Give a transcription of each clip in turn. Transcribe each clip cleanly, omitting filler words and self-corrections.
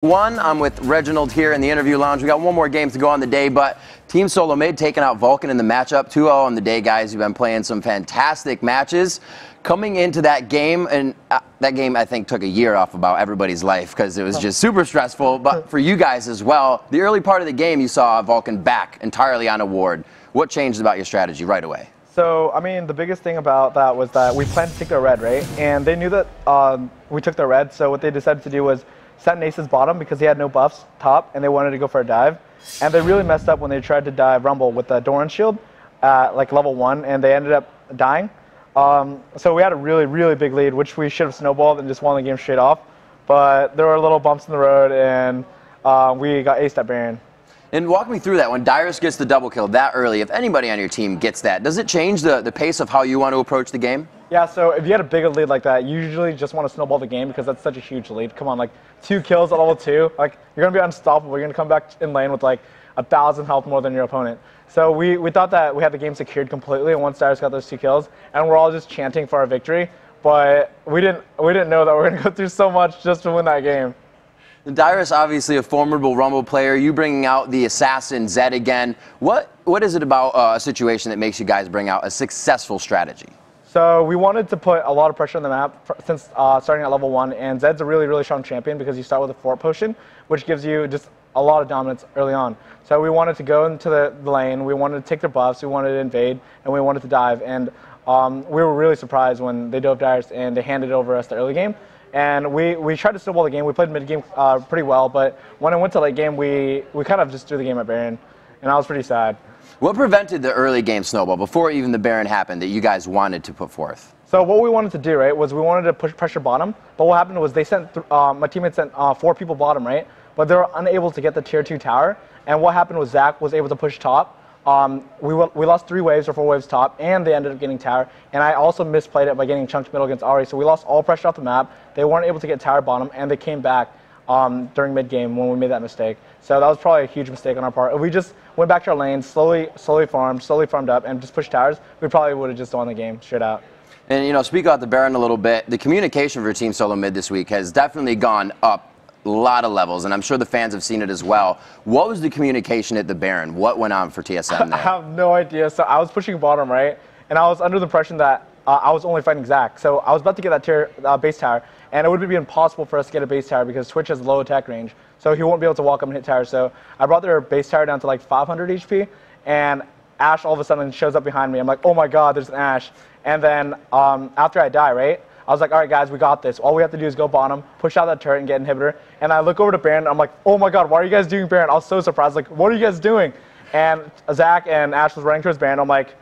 I'm with Reginald here in the interview lounge. We got one more game to go on the day, but Team Solomid taking out Vulcun in the matchup. 2-0 on the day, guys. You've been playing some fantastic matches. Coming into that game, and that game I think took a year off about everybody's life because it was just super stressful, but for you guys as well. The early part of the game, you saw Vulcun back entirely on a ward. What changed about your strategy right away? So, I mean, the biggest thing about that was that we planned to take their red, right? And they knew that we took their red, so what they decided to do was set an Ace's bottom because he had no buffs top, and they wanted to go for a dive. And they really messed up when they tried to dive Rumble with the Doran shield at like level 1, and they ended up dying. So we had a really, really big lead, which we should have snowballed and just won the game straight off. But there were little bumps in the road, and we got aced at Baron. And walk me through that. When Dyrus gets the double kill that early, if anybody on your team gets that, does it change the pace of how you want to approach the game? Yeah, so if you had a bigger lead like that, you usually just want to snowball the game because that's such a huge lead. Come on, like 2 kills at level 2, like you're going to be unstoppable. You're going to come back in lane with like 1,000 health more than your opponent. So we thought that we had the game secured completely once Dyrus got those 2 kills, and we're all just chanting for our victory. But we didn't know that we were going to go through so much just to win that game. Dyrus, obviously a formidable Rumble player. You bringing out the assassin Zed again. What is it about a situation that makes you guys bring out a successful strategy? So we wanted to put a lot of pressure on the map since starting at level 1, and Zed's a really, really strong champion because you start with a fort potion, which gives you just a lot of dominance early on. So we wanted to go into the lane, we wanted to take their buffs, we wanted to invade, and we wanted to dive. And we were really surprised when they dove Dyrus and they handed over us the early game. And we tried to snowball the game. We played mid game pretty well, but when it went to late game, we kind of just threw the game at Baron, and I was pretty sad. What prevented the early game snowball before even the Baron happened that you guys wanted to put forth? So what we wanted to do, right, was we wanted to push pressure bottom, but what happened was they sent, my teammates sent 4 people bottom, right, but they were unable to get the tier 2 tower, and what happened was Zach was able to push top. We lost 3 waves or 4 waves top, and they ended up getting tower, and I also misplayed it by getting chunked middle against Ari, so we lost all pressure off the map. They weren't able to get tower bottom, and they came back during mid-game when we made that mistake. So that was probably a huge mistake on our part. If we just went back to our lane, slowly farmed up, and just pushed towers, we probably would have just won the game straight out. And, you know, speak about the Baron a little bit. The communication for Team Solomid this week has definitely gone up a lot of levels, and I'm sure the fans have seen it as well. What was the communication at the Baron? What went on for TSM there? I have no idea. So I was pushing bottom, right? And I was under the impression that I was only fighting Zach. So I was about to get that tier base tower, and it would be impossible for us to get a base tower because Twitch has low attack range. So he won't be able to walk up and hit tower. So I brought their base tower down to like 500 HP, and Ashe all of a sudden shows up behind me. I'm like, oh my god, there's an Ashe. And then after I die, right, I was like, all right, guys, we got this. All we have to do is go bottom, push out that turret, and get inhibitor. And I look over to Baron, and I'm like, oh my god, why are you guys doing Baron? I was so surprised. Like, what are you guys doing? And Zach and Ashe was running towards Baron. I'm like,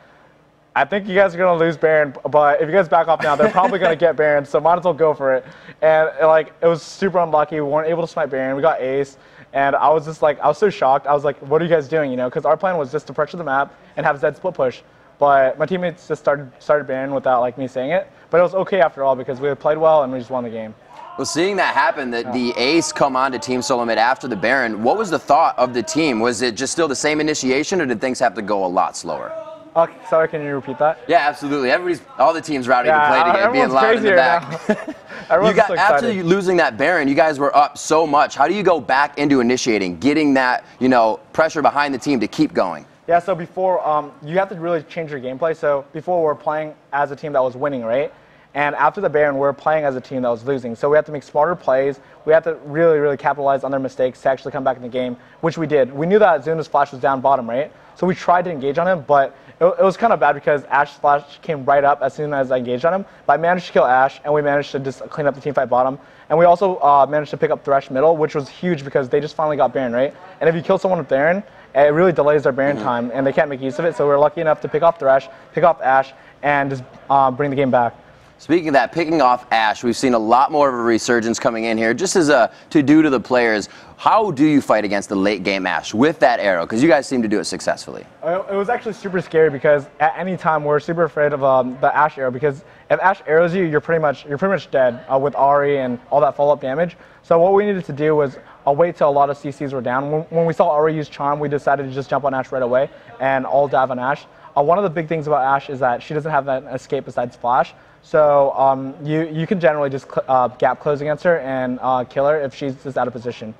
I think you guys are going to lose Baron, but if you guys back off now, they're probably going to get Baron, so might as well go for it. And like, it was super unlucky. We weren't able to smite Baron. We got ace, and I was just like, I was so shocked. I was like, what are you guys doing, you know? Because our plan was just to pressure the map and have Zed split push. But my teammates just started Baron without like me saying it. But it was okay after all because we had played well and we just won the game. Well, seeing that happen, that the ace come on to Team Solomid after the Baron, what was the thought of the team? Was it just still the same initiation, or did things have to go a lot slower? Sorry, can you repeat that? Yeah, absolutely. All the teams rowdy to play together, being loud in the back. After losing that Baron, you guys were up so much. How do you go back into initiating, getting that, you know, pressure behind the team to keep going? Yeah, so before, you have to really change your gameplay. So before, we're playing as a team that was winning, right? And after the Baron, we're playing as a team that was losing. So we have to make smarter plays. We have to really, really capitalize on their mistakes to actually come back in the game, which we did. We knew that Zuna's flash was down bottom, right? So we tried to engage on him, but it was kind of bad because Ashe's flash came right up as soon as I engaged on him. But I managed to kill Ashe, and we managed to just clean up the teamfight bottom. And we also managed to pick up Thresh middle, which was huge because they just finally got Baron, right? And if you kill someone with Baron, it really delays their Baron time, and they can't make use of it. So we're lucky enough to pick off Thresh, pick off Ashe, and just bring the game back. Speaking of that, picking off Ashe, we've seen a lot more of a resurgence coming in here. Just as a to-do to the players, how do you fight against the late-game Ashe with that arrow? Because you guys seem to do it successfully. It was actually super scary because at any time we're super afraid of the Ashe arrow, because if Ashe arrows you, you're pretty much dead with Ari and all that follow-up damage. So what we needed to do was wait till a lot of CCs were down. When we saw Ari use Charm, we decided to just jump on Ashe right away and all dive on Ashe. One of the big things about Ashe is that she doesn't have that escape besides Flash. So you can generally just gap close against her and kill her if she's just out of position.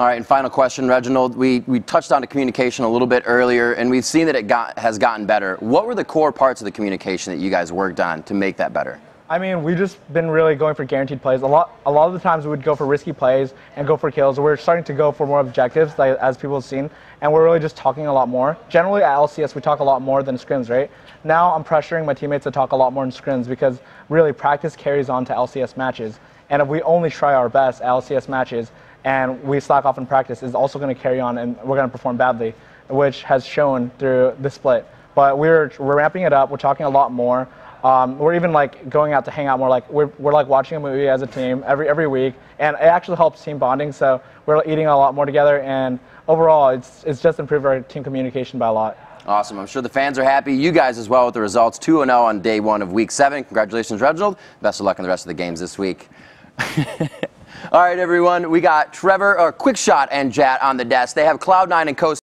All right, and final question, Reginald. We touched on the communication a little bit earlier, and we've seen that it has gotten better. What were the core parts of the communication that you guys worked on to make that better? I mean, we've just been really going for guaranteed plays. A lot of the times we would go for risky plays and go for kills. We're starting to go for more objectives, like, as people have seen, and we're really just talking a lot more. Generally at LCS, we talk a lot more than scrims, right? Now I'm pressuring my teammates to talk a lot more in scrims because really practice carries on to LCS matches. And if we only try our best at LCS matches and we slack off in practice, it's also going to carry on and we're going to perform badly, which has shown through the split. But we're ramping it up. We're talking a lot more. We're even like going out to hang out more. Like we're like watching a movie as a team every week, and it actually helps team bonding. So we're eating a lot more together, and overall, it's just improved our team communication by a lot. Awesome. I'm sure the fans are happy. You guys as well with the results. 2-0 on day 1 of week 7. Congratulations, Reginald. Best of luck in the rest of the games this week. All right, everyone. We got Trevor, QuickShot, and Jat on the desk. They have Cloud9 and Co.